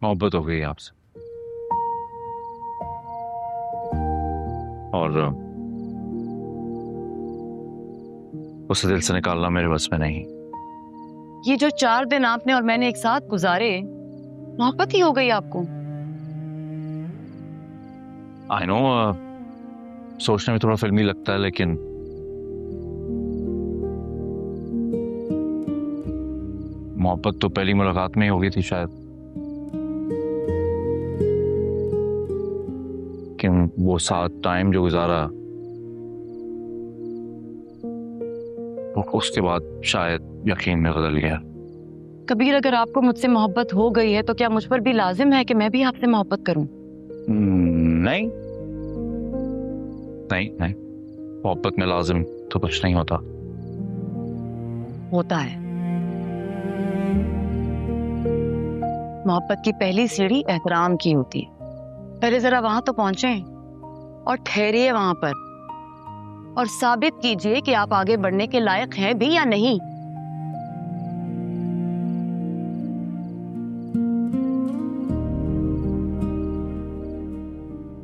मोहब्बत हो गई आपसे और उसे दिल से निकालना मेरे बस में नहीं। ये जो 4 दिन आपने और मैंने एक साथ गुजारे, मोहब्बत ही हो गई आपको? आई नो, सोचने में थोड़ा फिल्मी लगता है लेकिन मोहब्बत तो पहली मुलाकात में ही हो गई थी शायद। कि वो साथ टाइम जो गुजारा उसके बाद शायद यकीन में बदल गया। कबीर, अगर आपको मुझसे मोहब्बत हो गई है तो क्या मुझ पर भी लाजिम है कि मैं भी आपसे मोहब्बत करूं? नहीं नहीं नहीं, मोहब्बत में लाजिम तो कुछ नहीं होता। होता है। मोहब्बत की पहली सीढ़ी एहतराम की होती है। पहले जरा वहां तो पहुंचे और ठहरिए वहां पर और साबित कीजिए कि आप आगे बढ़ने के लायक हैं भी या नहीं।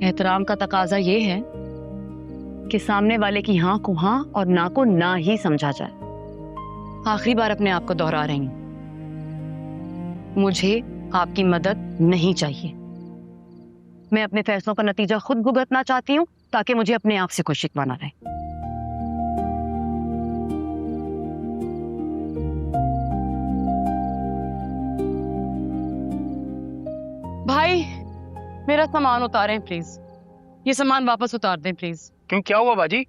एहतराम का तकाजा ये है कि सामने वाले की हाँ को हाँ और ना को ना ही समझा जाए। आखिरी बार अपने आप को दोहरा रही हूं, मुझे आपकी मदद नहीं चाहिए। मैं अपने फैसलों का नतीजा खुद भुगतना चाहती हूँ ताकि मुझे अपने आप से कोई शिकवा ना रहे। भाई, मेरा सामान उतारें प्लीज। ये सामान वापस उतार दें प्लीज। क्यों, क्या हुआ बाजी?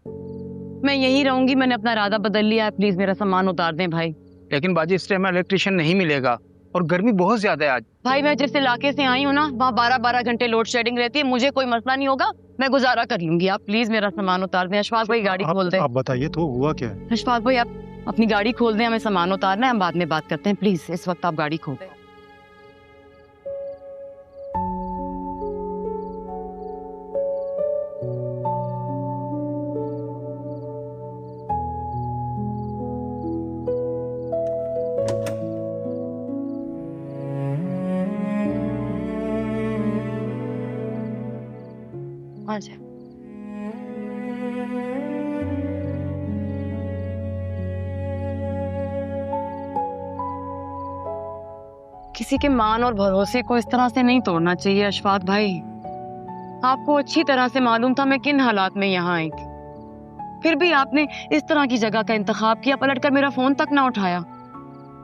मैं यहीं रहूंगी, मैंने अपना इरादा बदल लिया है। प्लीज मेरा सामान उतार दें भाई। लेकिन बाजी, इस टाइम में इलेक्ट्रिशियन नहीं मिलेगा और गर्मी बहुत ज्यादा है आज। भाई, मैं जिस इलाके से आई हूँ ना, वहाँ 12-12 घंटे लोड शेडिंग रहती है। मुझे कोई मसला नहीं होगा, मैं गुजारा कर लूंगी। आप प्लीज मेरा सामान उतार दें। अशफाक भाई, गाड़ी खोल दें। आप बताइए तो हुआ क्या है? अशफाक भाई, आप अपनी गाड़ी खोल दें, हमें सामान उतारना है, हम बाद में बात करते हैं। प्लीज इस वक्त आप गाड़ी खोल दें। अच्छा, किसी के मान और भरोसे को इस तरह से नहीं तोड़ना चाहिए अशफाक भाई। आपको अच्छी तरह से मालूम था मैं किन हालात में यहाँ आई थी, फिर भी आपने इस तरह की जगह का इंतखाब किया, पलटकर मेरा फोन तक ना उठाया।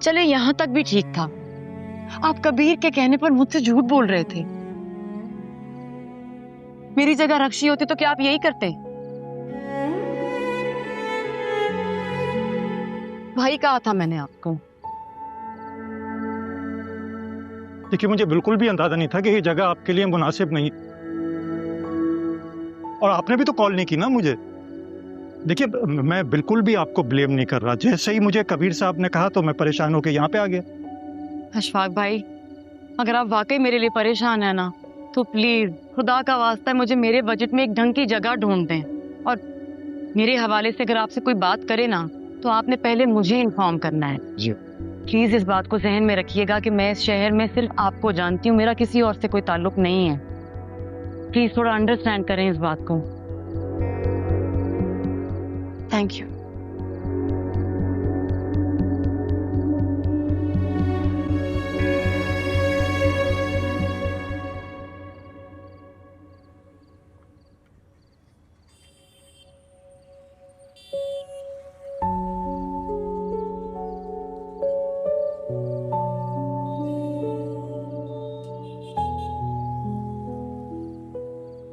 चले यहाँ तक भी ठीक था, आप कबीर के कहने पर मुझसे झूठ बोल रहे थे। मेरी जगह रक्षी होती तो क्या आप यही करते? भाई, कहा था मैंने आपको। देखिए, मुझे बिल्कुल भी अंदाजा नहीं था कि ये जगह आपके लिए मुनासिब नहीं। और आपने भी तो कॉल नहीं की ना मुझे। देखिए, मैं बिल्कुल भी आपको ब्लेम नहीं कर रहा। जैसे ही मुझे कबीर साहब ने कहा तो मैं परेशान होकर यहाँ पे आ गया। अशफाक भाई, अगर आप वाकई मेरे लिए परेशान है ना, तो प्लीज खुदा का वास्ता है मुझे मेरे बजट में एक ढंग की जगह ढूंढ दें। और मेरे हवाले से अगर आपसे कोई बात करे ना, तो आपने पहले मुझे इन्फॉर्म करना है। जी। प्लीज इस बात को जहन में रखिएगा कि मैं इस शहर में सिर्फ आपको जानती हूँ, मेरा किसी और से कोई ताल्लुक नहीं है। प्लीज थोड़ा अंडरस्टैंड करें इस बात को। Thank you.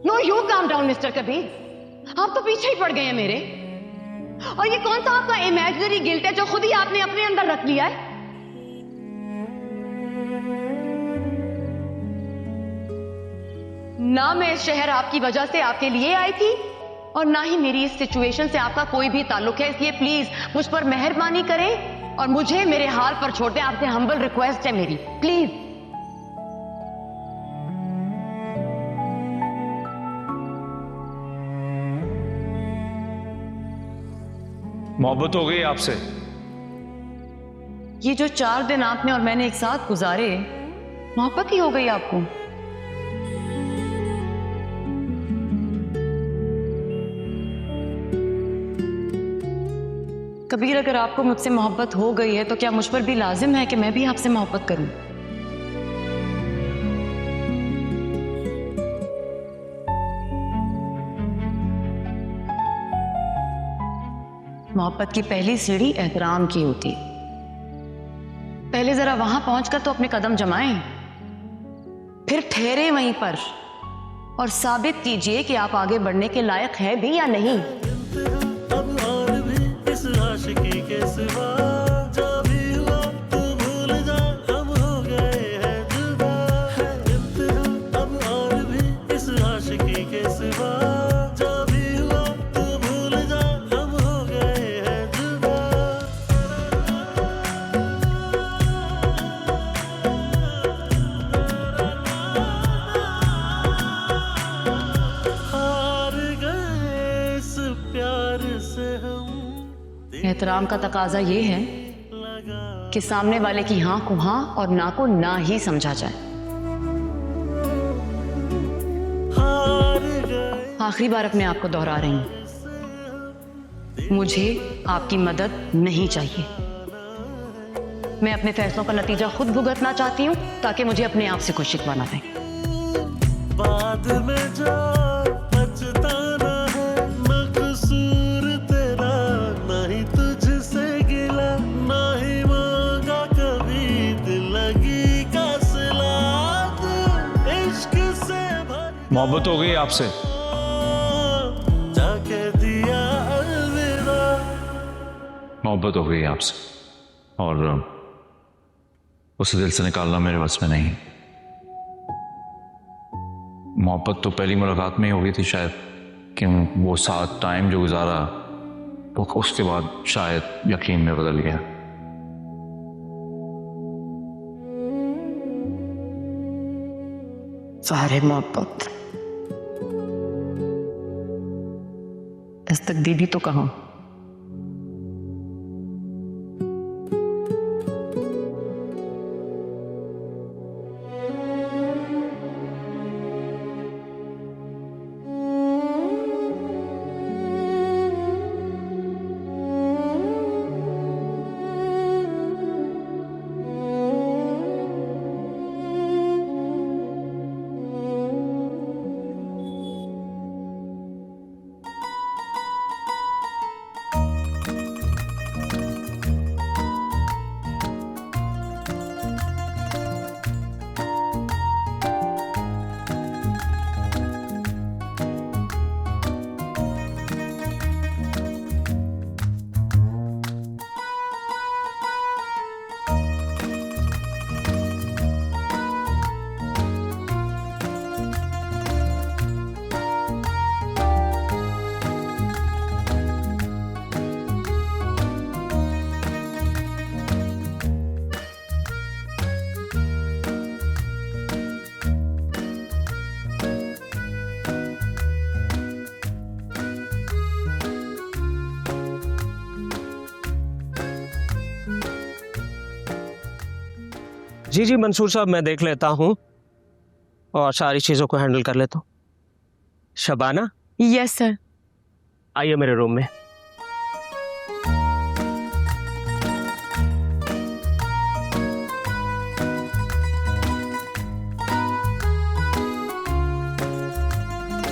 No, you calm down mister Kabir. आप तो पीछे ही पड़ गए हैं मेरे। और ये कौन सा आपका इमेजिनरी गिल्ट है जो खुद ही आपने अपने अंदर रख लिया है? ना मैं इस शहर आपकी वजह से आपके लिए आई थी और ना ही मेरी इस सिचुएशन से आपका कोई भी ताल्लुक है। इसलिए प्लीज मुझ पर मेहरबानी करें और मुझे मेरे हाल पर छोड़ दें। आपसे हम्बल रिक्वेस्ट है मेरी, प्लीज। मोहब्बत हो गई आपसे। ये जो 4 दिन आपने और मैंने एक साथ गुजारे, मोहब्बत ही हो गई आपको? कबीर, अगर आपको मुझसे मोहब्बत हो गई है तो क्या मुझ पर भी लाजिम है कि मैं भी आपसे मोहब्बत करूं? मोहब्बत की पहली सीढ़ी एहतराम की होती है। पहले जरा वहां पहुंचकर तो अपने कदम जमाएं, फिर ठहरे वहीं पर और साबित कीजिए कि आप आगे बढ़ने के लायक हैं भी या नहीं। अब और भी इस आशिकी के सिवा जो भी हुआ तू भूल जा, हम हो गए हैं जुदा है इंतहा। अब और भी इस आशिकी के सिवा जो भी हुआ तू भूल जा, हम हो गए हैं जुदा। हार गए इस प्यार से हम, एहतराम का तकाजा ये है कि सामने वाले की हाँ को हाँ और ना को ना ही समझा जाए। हार गए आखिरी बार अपने आप को दोहरा रही हूं, मुझे आपकी मदद नहीं चाहिए। मैं अपने फैसलों का नतीजा खुद भुगतना चाहती हूँ ताकि मुझे अपने आप से कोई शिकवा ना रहे। बाद में जो पछताना है, न कसूर तेरा, न ही तुझसे गिला, न ही मांगा कभी दिल लगी का सिला। तू इश्क से भर मोहब्बत हो गई आपसे? जाके दिया अलविदा। मोहब्बत हो गई आपसे और उसे दिल से निकालना मेरे बस में नहीं। मोहब्बत तो पहली मुलाकात में ही हो गई थी शायद, कि वो साथ टाइम जो गुजारा वो उसके बाद शायद यकीन में बदल गया। सारे मोहब्बत इस तक दीदी तो कहाँ। जी जी मंसूर साहब, मैं देख लेता हूँ और सारी चीज़ों को हैंडल कर लेता हूँ। Shabana, yes sir. आइए मेरे रूम में।